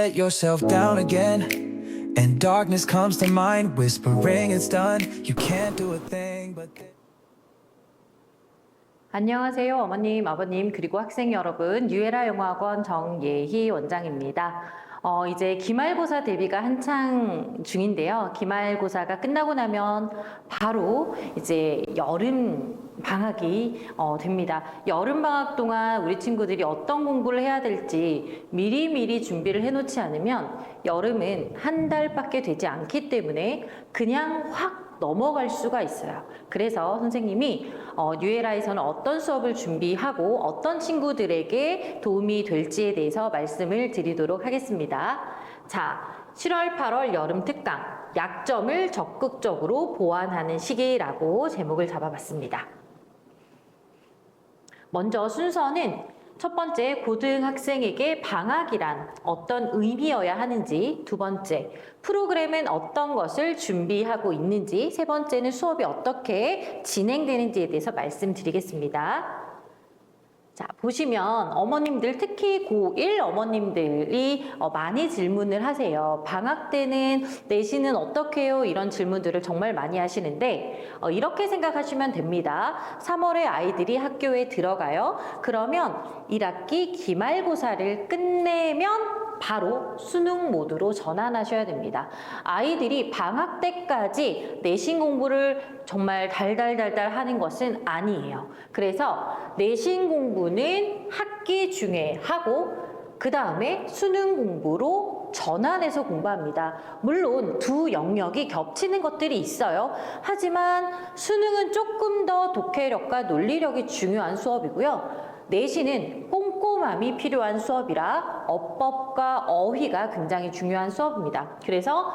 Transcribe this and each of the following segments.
let yourself down again, and darkness comes to mind, whispering it's done. You can't do a thing but. 안녕하세요. 어머님, 아버님, 그리고 학생 여러분. 뉴에라 영어학원 정예희 원장입니다. 이제 기말고사 대비가 한창 중인데요. 기말고사가 끝나고 나면 바로 이제 여름 방학이 됩니다. 여름 방학 동안 우리 친구들이 어떤 공부를 해야 될지 미리미리 준비를 해놓지 않으면 여름은 한 달밖에 되지 않기 때문에 그냥 확 넘어갈 수가 있어요. 그래서 선생님이 뉴에라에서는 어떤 수업을 준비하고 어떤 친구들에게 도움이 될지에 대해서 말씀을 드리도록 하겠습니다. 자, 7월, 8월 여름 특강, 약점을 적극적으로 보완하는 시기라고 제목을 잡아봤습니다. 먼저 순서는 첫 번째, 고등학생에게 방학이란 어떤 의미여야 하는지, 두 번째, 프로그램은 어떤 것을 준비하고 있는지, 세 번째는 수업이 어떻게 진행되는지에 대해서 말씀드리겠습니다. 자, 보시면 어머님들, 특히 고1 어머님들이 많이 질문을 하세요. 방학 때는 내신은 어떻게 해요? 이런 질문들을 정말 많이 하시는데 이렇게 생각하시면 됩니다. 3월에 아이들이 학교에 들어가요. 그러면 1학기 기말고사를 끝내면 바로 수능 모드로 전환하셔야 됩니다. 아이들이 방학 때까지 내신 공부를 정말 달달달달 하는 것은 아니에요. 그래서 내신 공부는 학기 중에 하고 그 다음에 수능 공부로 전환해서 공부합니다. 물론 두 영역이 겹치는 것들이 있어요. 하지만 수능은 조금 더 독해력과 논리력이 중요한 수업이고요. 내신은 꼼꼼함이 필요한 수업이라 어법과 어휘가 굉장히 중요한 수업입니다. 그래서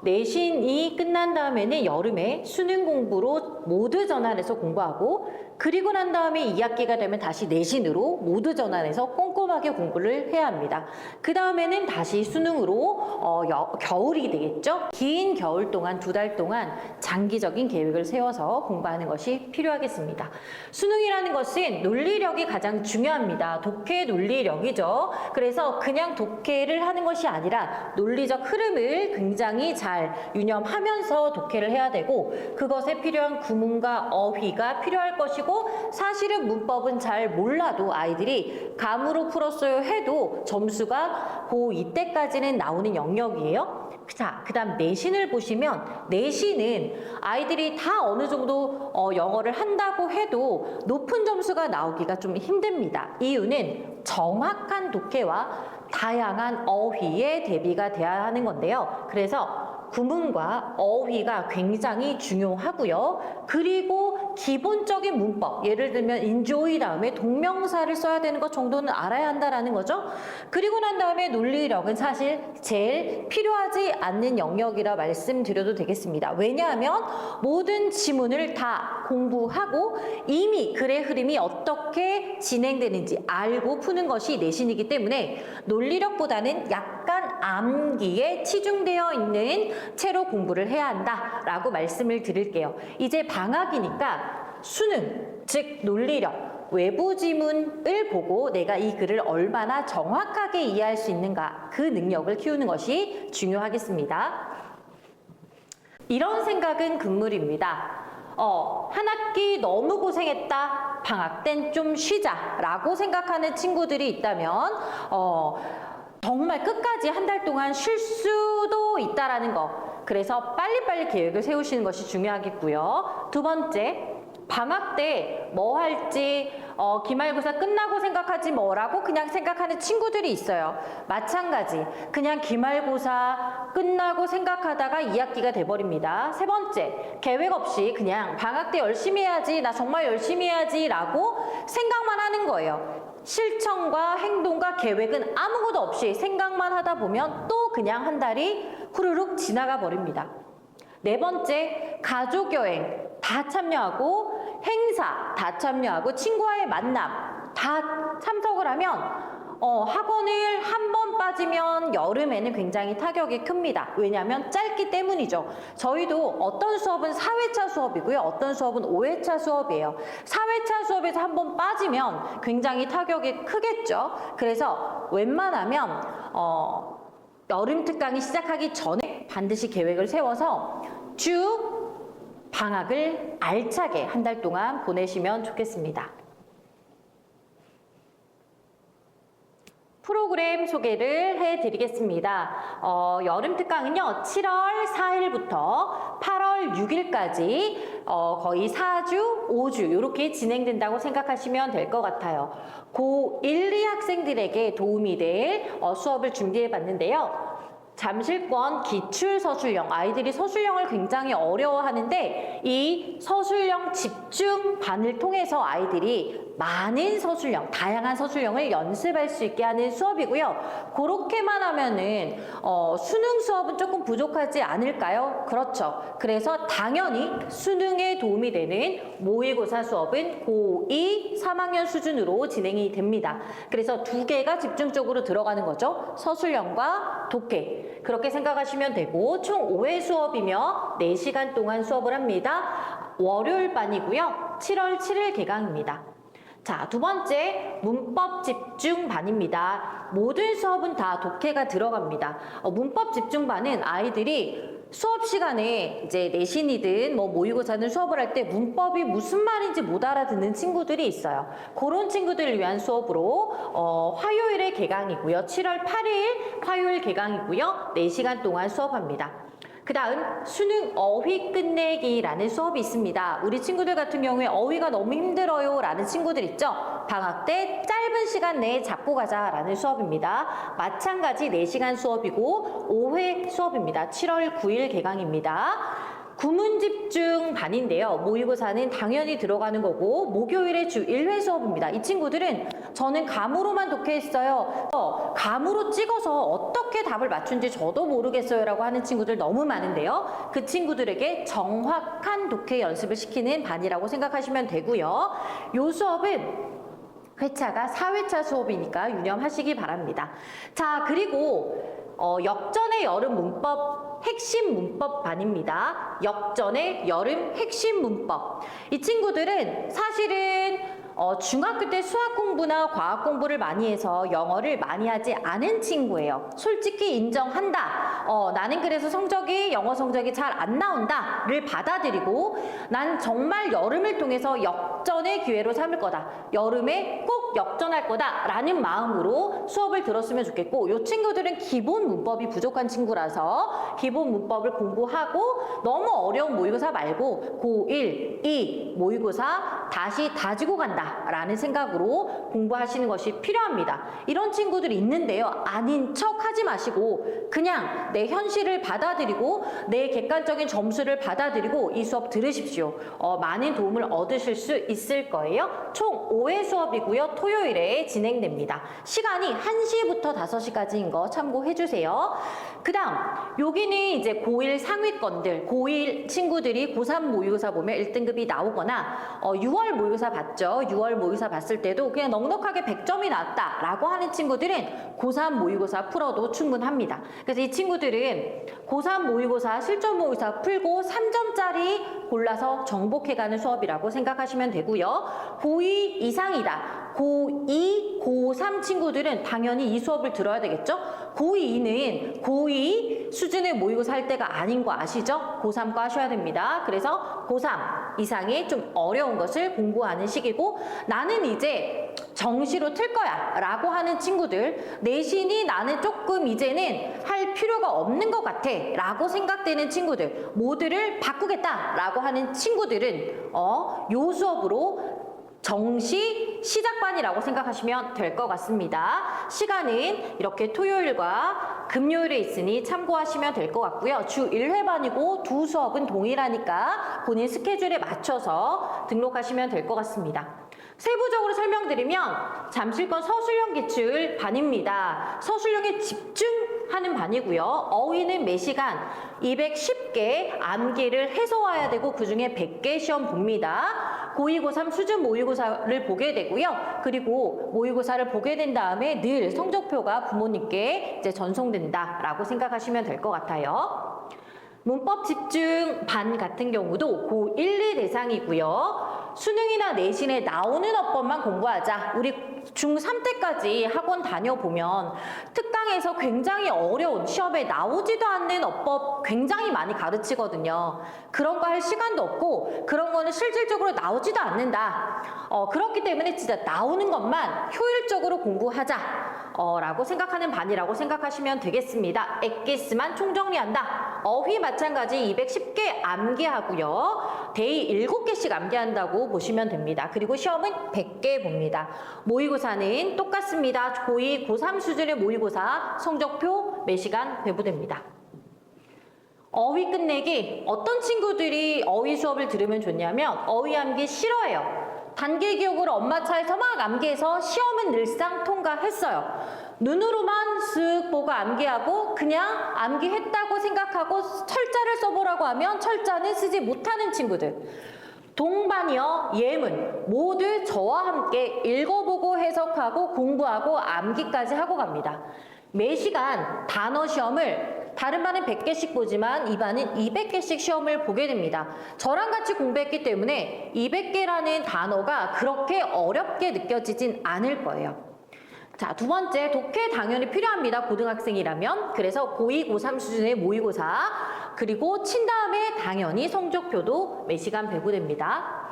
내신이 끝난 다음에는 여름에 수능 공부로 모두 전환해서 공부하고 그리고 난 다음에 2학기가 되면 다시 내신으로 모두 전환해서 꼼꼼하게 공부를 해야 합니다. 그 다음에는 다시 수능으로 겨울이 되겠죠. 긴 겨울 동안 2달 동안 장기적인 계획을 세워서 공부하는 것이 필요하겠습니다. 수능이라는 것은 논리력이 가장 중요합니다. 독해 논리력이죠. 그래서 그냥 독해를 하는 것이 아니라 논리적 흐름을 굉장히 잘 유념하면서 독해를 해야 되고 그것에 필요한 구문과 어휘가 필요할 것이고 사실은 문법은 잘 몰라도 아이들이 감으로 풀었어요 해도 점수가 고2 때까지는 나오는 영역이에요. 자, 그 다음 내신을 보시면 내신은 아이들이 다 어느 정도 영어를 한다고 해도 높은 점수가 나오기가 좀 힘듭니다. 이유는 정확한 독해와 다양한 어휘에 대비가 돼야 하는 건데요. 그래서 구문과 어휘가 굉장히 중요하고요. 그리고 기본적인 문법, 예를 들면 enjoy 다음에 동명사를 써야 되는 것 정도는 알아야 한다라는 거죠. 그리고 난 다음에 논리력은 사실 제일 필요하지 않는 영역이라 말씀드려도 되겠습니다. 왜냐하면 모든 지문을 다 공부하고 이미 글의 흐름이 어떻게 진행되는지 알고 푸는 것이 내신이기 때문에 논리력보다는 약간 암기에 치중되어 있는 채로 공부를 해야 한다라고 말씀을 드릴게요. 이제 방학이니까 수능, 즉 논리력, 외부 지문을 보고 내가 이 글을 얼마나 정확하게 이해할 수 있는가 그 능력을 키우는 것이 중요하겠습니다. 이런 생각은 금물입니다. 한 학기 너무 고생했다. 방학 땐 좀 쉬자 라고 생각하는 친구들이 있다면 정말 끝까지 한 달 동안 쉴 수도 있다라는 거. 그래서 빨리빨리 계획을 세우시는 것이 중요하겠고요. 두 번째, 방학 때 뭐 할지 기말고사 끝나고 생각하지 뭐라고 그냥 생각하는 친구들이 있어요. 마찬가지. 그냥 기말고사 끝나고 생각하다가 2학기가 돼버립니다. 세 번째, 계획 없이 그냥 방학 때 열심히 해야지, 나 정말 열심히 해야지 라고 생각만 하는 거예요. 실천과 행동과 계획은 아무것도 없이 생각만 하다 보면 또 그냥 한 달이 후루룩 지나가 버립니다. 네 번째, 가족여행 다 참여하고 행사 다 참여하고 친구와의 만남 다 참석을 하면 학원을 한 번 빠지면 여름에는 굉장히 타격이 큽니다. 왜냐하면 짧기 때문이죠. 저희도 어떤 수업은 4회차 수업이고요. 어떤 수업은 5회차 수업이에요. 4회차 수업에서 한 번 빠지면 굉장히 타격이 크겠죠. 그래서 웬만하면 여름 특강이 시작하기 전에 반드시 계획을 세워서 쭉 방학을 알차게 한 달 동안 보내시면 좋겠습니다. 프로그램 소개를 해드리겠습니다. 여름 특강은요, 7월 4일부터 8월 6일까지 거의 4주, 5주 이렇게 진행된다고 생각하시면 될 것 같아요. 고1, 2 학생들에게 도움이 될 수업을 준비해 봤는데요. 잠실권 기출서술형, 아이들이 서술형을 굉장히 어려워하는데 이 서술형 집중반을 통해서 아이들이 많은 서술형, 다양한 서술형을 연습할 수 있게 하는 수업이고요. 그렇게만 하면은 수능 수업은 조금 부족하지 않을까요? 그렇죠. 그래서 당연히 수능에 도움이 되는 모의고사 수업은 고2, 3학년 수준으로 진행이 됩니다. 그래서 두 개가 집중적으로 들어가는 거죠. 서술형과 독해. 그렇게 생각하시면 되고 총 5회 수업이며 4시간 동안 수업을 합니다. 월요일 반이고요. 7월 7일 개강입니다. 자, 두 번째 문법 집중반입니다. 모든 수업은 다 독해가 들어갑니다. 문법 집중반은 아이들이 수업 시간에 이제 내신이든 뭐 모의고사든 수업을 할 때 문법이 무슨 말인지 못 알아듣는 친구들이 있어요. 그런 친구들을 위한 수업으로 화요일에 개강이고요. 7월 8일 화요일 개강이고요. 4시간 동안 수업합니다. 그 다음 수능 어휘 끝내기라는 수업이 있습니다. 우리 친구들 같은 경우에 어휘가 너무 힘들어요 라는 친구들 있죠. 방학 때 짧은 시간 내에 잡고 가자 라는 수업입니다. 마찬가지 4시간 수업이고 5회 수업입니다. 7월 9일 개강입니다. 구문집중 반인데요. 모의고사는 당연히 들어가는 거고 목요일에 주 1회 수업입니다. 이 친구들은 저는 감으로만 독해했어요. 감으로 찍어서 어떻게 답을 맞춘지 저도 모르겠어요 라고 하는 친구들 너무 많은데요. 그 친구들에게 정확한 독해 연습을 시키는 반이라고 생각하시면 되고요. 이 수업은 회차가 4회차 수업이니까 유념하시기 바랍니다. 자, 그리고 역전의 여름 문법 핵심 문법 반입니다. 역전의 여름 핵심 문법. 이 친구들은 사실은 중학교 때 수학 공부나 과학 공부를 많이 해서 영어를 많이 하지 않은 친구예요. 솔직히 인정한다. 나는 그래서 영어 성적이 잘 안 나온다를 받아들이고 난 정말 여름을 통해서 역전의 기회로 삼을 거다. 여름에 꼭 역전할 거다 라는 마음으로 수업을 들었으면 좋겠고 이 친구들은 기본 문법이 부족한 친구라서 기본 문법을 공부하고 너무 어려운 모의고사 말고 고1, 2 모의고사 다시 다지고 간다 라는 생각으로 공부하시는 것이 필요합니다. 이런 친구들이 있는데요. 아닌 척 하지 마시고 그냥 내 현실을 받아들이고 내 객관적인 점수를 받아들이고 이 수업 들으십시오. 많은 도움을 얻으실 수 있을 거예요. 총 5회 수업이고요. 토요일에 진행됩니다. 시간이 1시부터 5시까지인 거 참고해 주세요. 그 다음 여기는 이제 고1 상위권들, 고1 친구들이 고3 모의고사 보면 1등급이 나오거나 6월 모의고사 봤죠. 6월 모의고사 봤을 때도 그냥 넉넉하게 100점이 나왔다라고 하는 친구들은 고3 모의고사 풀어도 충분합니다. 그래서 이 친구들은 고3 모의고사, 실전 모의고사 풀고 3점짜리 골라서 정복해가는 수업이라고 생각하시면 되고요. 고2 이상이다. 고2, 고3 친구들은 당연히 이 수업을 들어야 되겠죠? 고2는 고2 수준의 모의고사 할 때가 아닌 거 아시죠? 고3과 하셔야 됩니다. 그래서 고3 이상의 좀 어려운 것을 공부하는 시기고 나는 이제 정시로 틀 거야 라고 하는 친구들, 내신이 나는 조금 이제는 할 필요가 없는 것 같아 라고 생각되는 친구들 모두를 바꾸겠다 라고 하는 친구들은 요 수업으로 정시 시작반이라고 생각하시면 될 것 같습니다. 시간은 이렇게 토요일과 금요일에 있으니 참고하시면 될 것 같고요. 주 1회반이고 두 수업은 동일하니까 본인 스케줄에 맞춰서 등록하시면 될 것 같습니다. 세부적으로 설명드리면 잠실권 서술형 기출 반입니다. 서술형에 집중하는 반이고요. 어휘는 매시간 210개 암기를 해서 와야 되고 그중에 100개 시험 봅니다. 고2, 고3 수준 모의고사를 보게 되고요. 그리고 모의고사를 보게 된 다음에 늘 성적표가 부모님께 이제 전송된다라고 생각하시면 될 것 같아요. 문법 집중 반 같은 경우도 고1, 2 대상이고요. 수능이나 내신에 나오는 어법만 공부하자. 우리 중3 때까지 학원 다녀보면 특강 세상에서 굉장히 어려운 시험에 나오지도 않는 어법 굉장히 많이 가르치거든요. 그런 거 할 시간도 없고 그런 거는 실질적으로 나오지도 않는다. 그렇기 때문에 진짜 나오는 것만 효율적으로 공부하자. 라고 생각하는 반이라고 생각하시면 되겠습니다. 엑기스만 총정리한다. 어휘 마찬가지 210개 암기하고요. 데이 7개씩 암기한다고 보시면 됩니다. 그리고 시험은 100개 봅니다. 모의고사는 똑같습니다. 고2, 고3 수준의 모의고사 성적표 매시간 배부됩니다. 어휘 끝내기. 어떤 친구들이 어휘 수업을 들으면 좋냐면 어휘 암기 싫어해요. 단기 기억으로 엄마 차에서 막 암기해서 시험은 늘상 통과했어요. 눈으로만 쓱 보고 암기하고 그냥 암기했다고 생각하고 철자를 써보라고 하면 철자는 쓰지 못하는 친구들. 동반이어 예문 모두 저와 함께 읽어보고 해석하고 공부하고 암기까지 하고 갑니다. 매 시간 단어 시험을 다른 반은 100개씩 보지만 이 반은 200개씩 시험을 보게 됩니다. 저랑 같이 공부했기 때문에 200개라는 단어가 그렇게 어렵게 느껴지진 않을 거예요. 자, 두 번째, 독해 당연히 필요합니다. 고등학생이라면. 그래서 고2, 고3 수준의 모의고사, 그리고 친 다음에 당연히 성적표도 매시간 배부됩니다.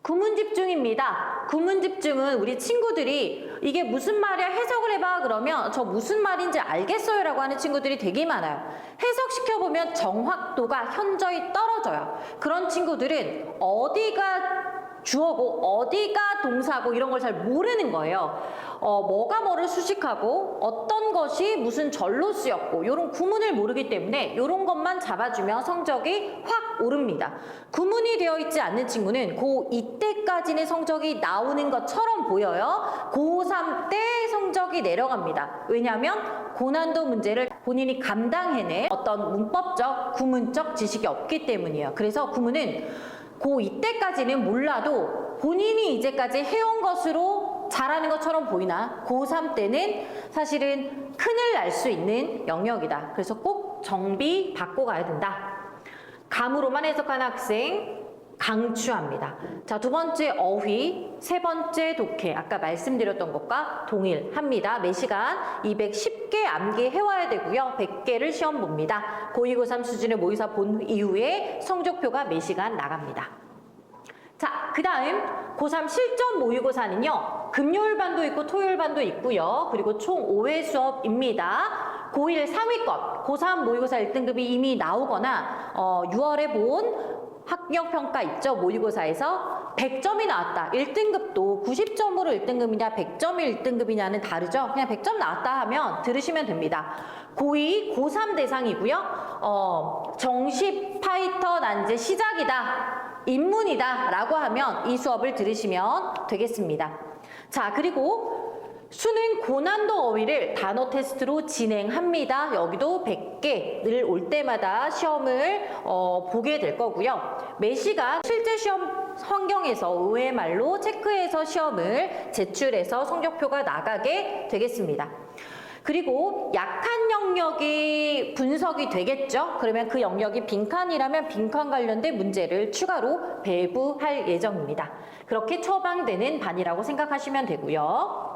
구문 집중입니다. 구문 집중은 우리 친구들이 이게 무슨 말이야 해석을 해봐 그러면 저 무슨 말인지 알겠어요 라고 하는 친구들이 되게 많아요. 해석시켜보면 정확도가 현저히 떨어져요. 그런 친구들은 어디가 주어고 어디가 동사고 이런 걸 잘 모르는 거예요. 뭐가 뭐를 수식하고 어떤 것이 무슨 절로 쓰였고 이런 구문을 모르기 때문에 이런 것만 잡아주면 성적이 확 오릅니다. 구문이 되어 있지 않는 친구는 고2 때까지는 성적이 나오는 것처럼 보여요. 고3 때 성적이 내려갑니다. 왜냐하면 고난도 문제를 본인이 감당해낼 어떤 문법적, 구문적 지식이 없기 때문이에요. 그래서 구문은 고2 때까지는 몰라도 본인이 이제까지 해온 것으로 잘하는 것처럼 보이나 고3 때는 사실은 큰일 날 수 있는 영역이다. 그래서 꼭 정비 받고 가야 된다. 감으로만 해석하는 학생 강추합니다. 자, 두 번째 어휘, 세 번째 독해. 아까 말씀드렸던 것과 동일합니다. 매시간 210개 암기해와야 되고요. 100개를 시험 봅니다. 고2, 고3 수준의 모의사 본 이후에 성적표가 매시간 나갑니다. 자, 그 다음 고3 실전 모의고사는요. 금요일 반도 있고 토요일 반도 있고요. 그리고 총 5회 수업입니다. 고1 3위권, 고3 모의고사 1등급이 이미 나오거나 6월에 본 학력평가 있죠. 모의고사에서 100점이 나왔다. 1등급도 90점으로 1등급이냐 100점이 1등급이냐는 다르죠. 그냥 100점 나왔다 하면 들으시면 됩니다. 고2, 고3 대상이고요. 정시 파이터 난제 시작이다. 입문이다 라고 하면 이 수업을 들으시면 되겠습니다. 자, 그리고 수능 고난도 어휘를 단어 테스트로 진행합니다. 여기도 100개를 올 때마다 시험을 보게 될 거고요. 매 시간 실제 시험 환경에서 의외의 말로 체크해서 시험을 제출해서 성적표가 나가게 되겠습니다. 그리고 약한 영역이 분석이 되겠죠. 그러면 그 영역이 빈칸이라면 빈칸 관련된 문제를 추가로 배부할 예정입니다. 그렇게 처방되는 반이라고 생각하시면 되고요.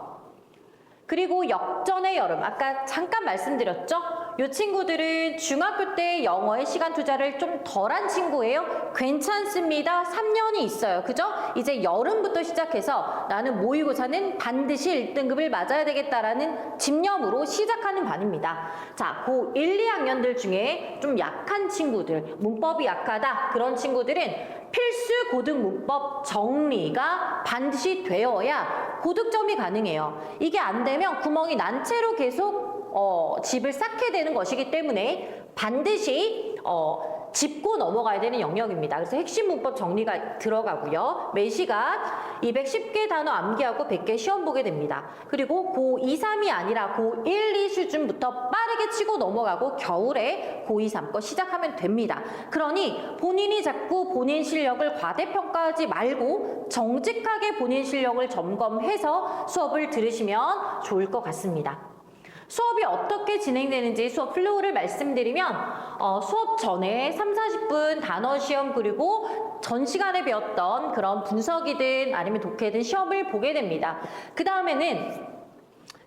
그리고 역전의 여름, 아까 잠깐 말씀드렸죠? 이 친구들은 중학교 때 영어에 시간 투자를 좀 덜한 친구예요. 괜찮습니다. 3년이 있어요. 그죠? 이제 여름부터 시작해서 나는 모의고사는 반드시 1등급을 맞아야 되겠다라는 집념으로 시작하는 반입니다. 자, 고 1, 2학년들 중에 좀 약한 친구들, 문법이 약하다 그런 친구들은 필수 고등 문법 정리가 반드시 되어야 고득점이 가능해요. 이게 안 되면 구멍이 난 채로 계속 집을 쌓게 되는 것이기 때문에 반드시 짚고 넘어가야 되는 영역입니다. 그래서 핵심 문법 정리가 들어가고요. 매 시간 210개 단어 암기하고 100개 시험 보게 됩니다. 그리고 고2, 3이 아니라 고1, 2 수준부터 빠르게 치고 넘어가고 겨울에 고2, 3 거 시작하면 됩니다. 그러니 본인이 자꾸 본인 실력을 과대평가하지 말고 정직하게 본인 실력을 점검해서 수업을 들으시면 좋을 것 같습니다. 수업이 어떻게 진행되는지 수업 플로우를 말씀드리면 수업 전에 3, 40분 단어 시험 그리고 전 시간에 배웠던 그런 분석이든 아니면 독해든 시험을 보게 됩니다. 그 다음에는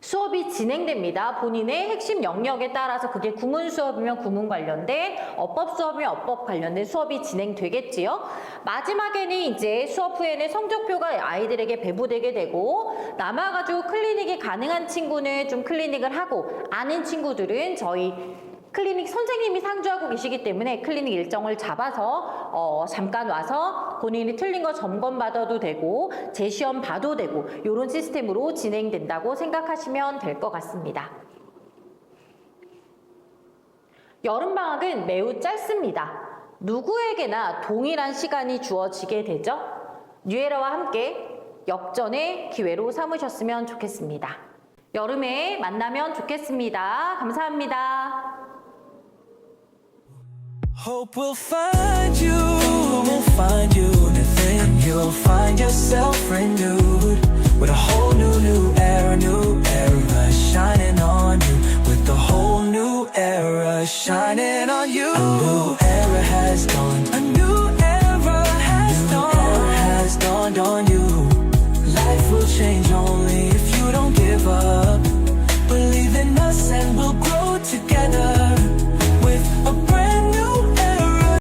수업이 진행됩니다. 본인의 핵심 영역에 따라서 그게 구문 수업이면 구문 관련된, 어법 수업이면 어법 관련된 수업이 진행되겠지요. 마지막에는 이제 수업 후에는 성적표가 아이들에게 배부되게 되고, 남아가지고 클리닉이 가능한 친구는 좀 클리닉을 하고, 아는 친구들은 저희 클리닉 선생님이 상주하고 계시기 때문에 클리닉 일정을 잡아서 잠깐 와서 본인이 틀린 거 점검받아도 되고 재시험 봐도 되고 이런 시스템으로 진행된다고 생각하시면 될 것 같습니다. 여름방학은 매우 짧습니다. 누구에게나 동일한 시간이 주어지게 되죠. 뉴에라와 함께 역전의 기회로 삼으셨으면 좋겠습니다. 여름에 만나면 좋겠습니다. 감사합니다. Hope will find you, and then you'll find yourself renewed with a whole new era shining on you, with the whole new era shining on you. A new era has dawned, a new era has dawned on you. Life will change only if you don't give up. Believe in us and we'll grow.